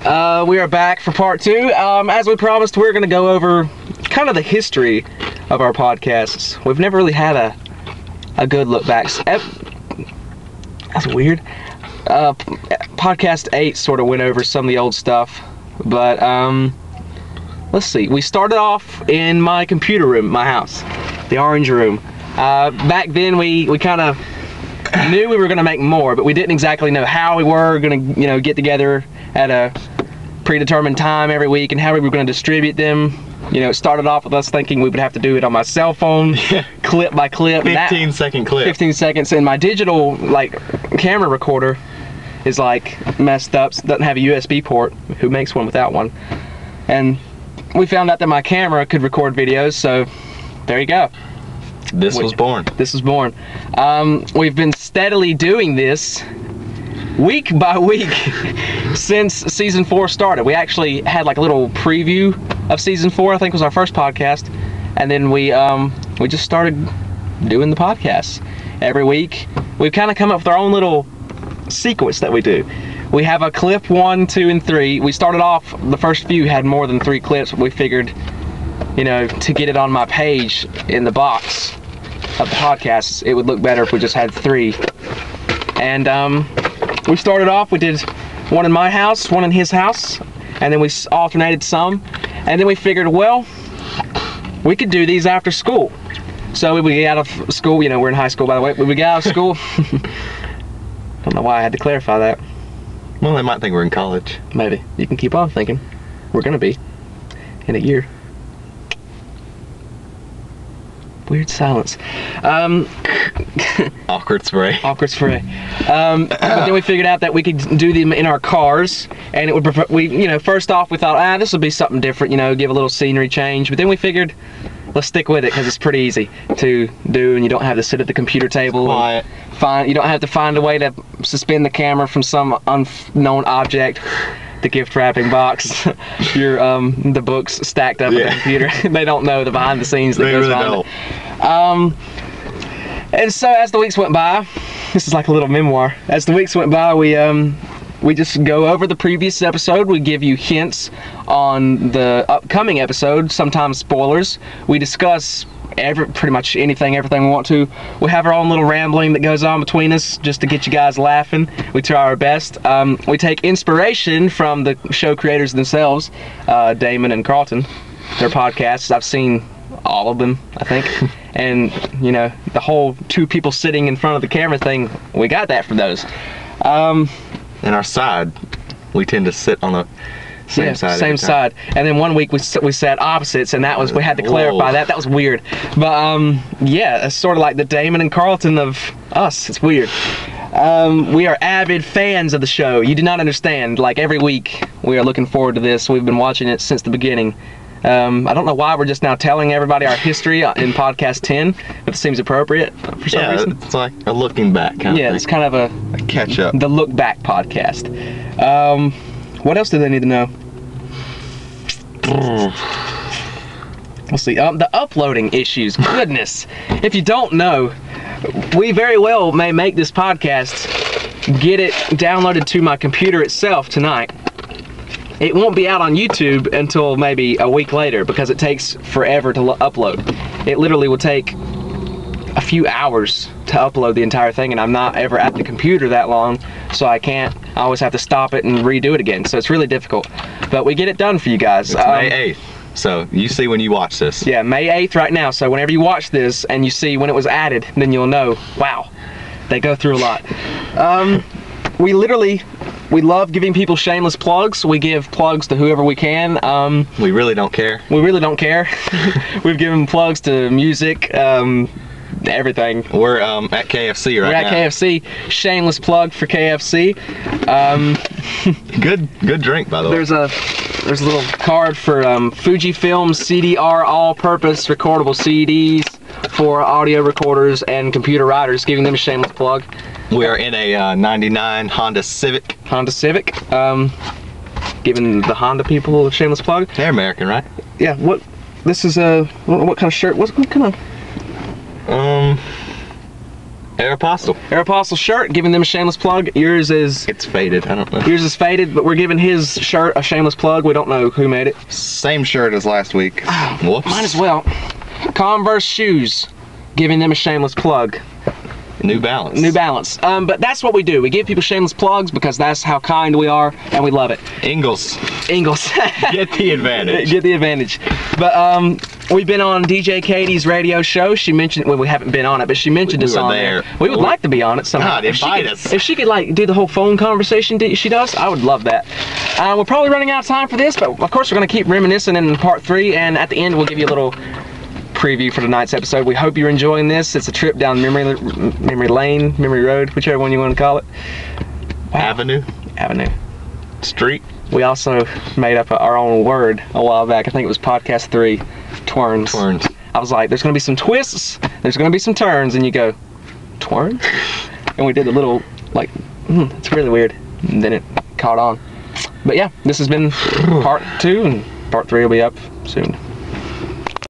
We are back for part 2. As we promised, we're going to go over kind of the history of our podcasts. We've never really had a good look back. That's weird. Podcast 8 sort of went over some of the old stuff, but let's see. We started off in my computer room, my house, the orange room. Back then, we kind of knew we were going to make more, but we didn't exactly know how we were going to, get together at a predetermined time every week and how we were going to distribute them. It started off with us thinking we would have to do it on my cell phone, clip by clip. 15-second clip. 15 seconds, and my digital camera recorder is messed up. Doesn't have a USB port. Who makes one without one? And we found out that my camera could record videos, so there you go. This was born. This was born. We've been steadily doing this week by week since season 4 started. We actually had a little preview of season 4, I think was our first podcast, and then we just started doing the podcasts every week. We've kind of come up with our own little sequence that we do. We have a clip 1, 2, and 3. We started off, the first few had more than 3 clips, but we figured, to get it on my page in the box of the podcasts, it would look better if we just had 3. And we started off, we did one in my house, one in his house, and then we alternated some, and then we figured, well, we could do these after school. So we would get out of school, we're in high school, by the way. We would get out of school. Don't know why I had to clarify that. Well, they might think we're in college. Maybe. You can keep on thinking. We're gonna be in a year. Weird silence. Awkward spray. Awkward spray. But then we figured out that we could do them in our cars, and it would. First off we thought, this would be something different. Give a little scenery change. But then we figured, let's stick with it because it's pretty easy to do, and you don't have to sit at the computer table. Quiet. You don't have to find a way to suspend the camera from some unknown object. The gift wrapping box, the books stacked up at the computer. They don't know the behind the scenes that goes behind it. And so as the weeks went by, this is like a little memoir. As the weeks went by, we just go over the previous episode. We give you hints on the upcoming episode, sometimes spoilers. We discuss pretty much everything we want to. We have our own little rambling that goes on between us just to get you guys laughing. We try our best. We take inspiration from the show creators themselves, Damon and Carlton, their podcasts. I've seen all of them, I think. And, the whole 2 people sitting in front of the camera thing, we got that from those. And our side, we tend to sit on the same side. And then one week we sat opposites, and that was, we had to clarify that. That was weird. But it's sort of like the Damon and Carlton of us. It's weird. We are avid fans of the show. You do not understand. Every week we are looking forward to this. We've been watching it since the beginning. I don't know why we're just now telling everybody our history in podcast 10, if it seems appropriate for some reason. It's like a looking back kind of thing. It's kind of a catch up. The look back podcast. What else do they need to know? Let's see. The uploading issues. Goodness. If you don't know, we very well may make this podcast, get it downloaded to my computer itself tonight. It won't be out on YouTube until maybe a week later because it takes forever to upload. It literally will take a few hours to upload the entire thing, and I'm not ever at the computer that long, so I always have to stop it and redo it again. So it's really difficult. But we get it done for you guys. It's May 8th. So you see when you watch this. Yeah, May 8th right now. So whenever you watch this and you see when it was added, then you'll know, wow, they go through a lot. We love giving people shameless plugs. We give plugs to whoever we can. We really don't care. We really don't care. We've given plugs to music, everything. We're at KFC right now. We're at KFC. Shameless plug for KFC. Good drink, by the way. There's a little card for Fujifilm CDR all-purpose recordable CDs for audio recorders and computer writers, giving them a shameless plug. We are in a 99 Honda Civic. Giving the Honda people a shameless plug. They're American, right? Yeah. This is what kind of shirt? What kind of? Aeropostale. Aeropostale shirt, giving them a shameless plug. Yours is... It's faded, I don't know. Yours is faded, but we're giving his shirt a shameless plug. We don't know who made it. Same shirt as last week. Whoops. Might as well. Converse shoes, giving them a shameless plug. New Balance. New Balance. But that's what we do. We give people shameless plugs because that's how kind we are, and we love it. Ingalls. Ingalls. Get the advantage. Get the advantage. But we've been on DJ Katie's radio show. She mentioned, well, we haven't been on it, but she mentioned us on there. We would like to be on it somehow. God, invite us. If she could like do the whole phone conversation she does, I would love that. We're probably running out of time for this, but of course we're going to keep reminiscing in part 3, and at the end we'll give you a little preview for tonight's episode. We hope you're enjoying this. It's a trip down memory lane, memory road, whichever one you want to call it. Wow. Avenue. Street. We also made up our own word a while back. I think it was podcast 3, twirns. Twirns. I was like, there's going to be some twists, there's going to be some turns, and you go, twirns? And we did a little, like, it's really weird. And then it caught on. But yeah, this has been part 2, and part 3 will be up soon.